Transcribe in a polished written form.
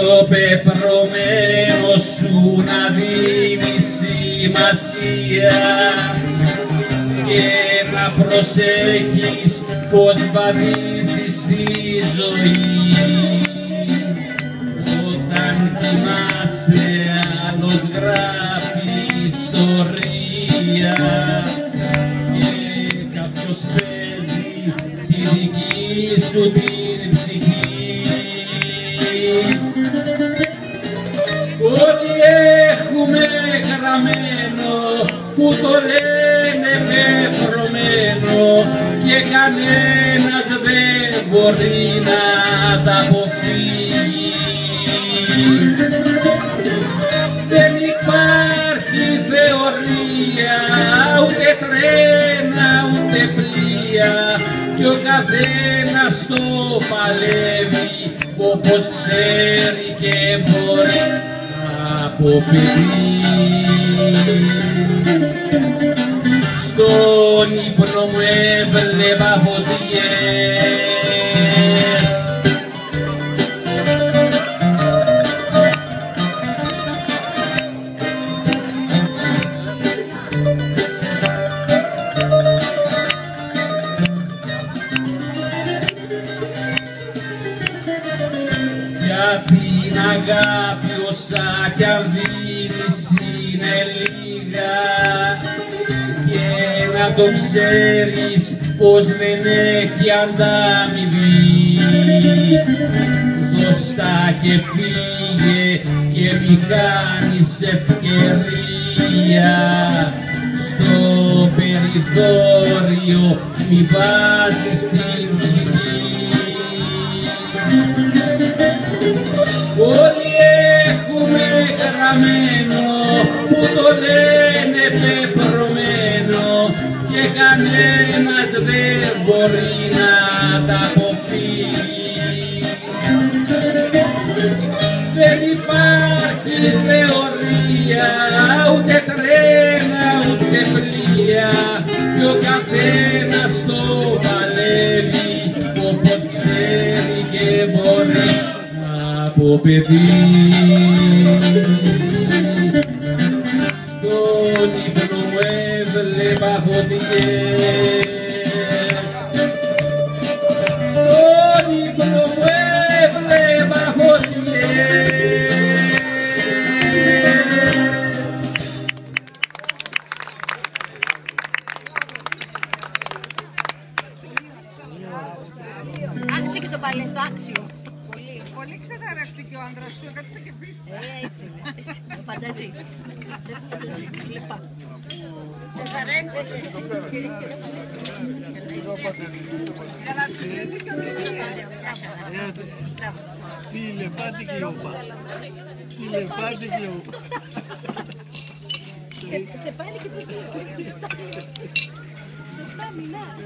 στο πεπρωμένο σου να δίνει σημασία και να προσέχεις πως βαδίζεις στη ζωή. Όταν κοιμάσαι άλλος γράφει ιστορία και κάποιος παίζει τη δική σου την ψυχή. Όλοι έχουμε γραμμένο που το λένε πεπρωμένο και κανένας δεν μπορεί να τα αποφύγει. Δεν υπάρχει θεωρία, ούτε τρένα ούτε πλοία κι ο καθένας το παλεύει όπως ξέρει και μπορεί από παιδί. Στον ύπνο μου έβλεπα φωτιές για την αγάπη όσα κι αν δίνεις είναι λίγα και να το ξέρεις πως δεν έχει ανταμοιβή. Δώσ' και φύγε και μη κάνεις ευκαιρία, στο περιθώριο μη βάζεις την ψυχή. Όλοι έχουμε γραμμένο που το λένε πεπρωμένο και κανένας δεν μπορεί να τα αποφύγει. Δεν υπάρχει θεωρία, ούτε τρένα ούτε πλοία κι ο καθένας το παλεύει όπως ξέρει και μπορεί από παιδί. Στον ύπνο μου έβλεπα φωτιές, στον ύπνο μου έβλεπα φωτιές. Άκουσε και το παλέτο άξιο. Πολύ ξεθαρρεύτηκε ο άντρας σου, κάτσε και πίστα. Έτσι είναι, έτσι είναι. Ο φανταζής. Αυτές είναι φανταζής. Κλειπά. Σε πάνε και το σωστά μιλάς.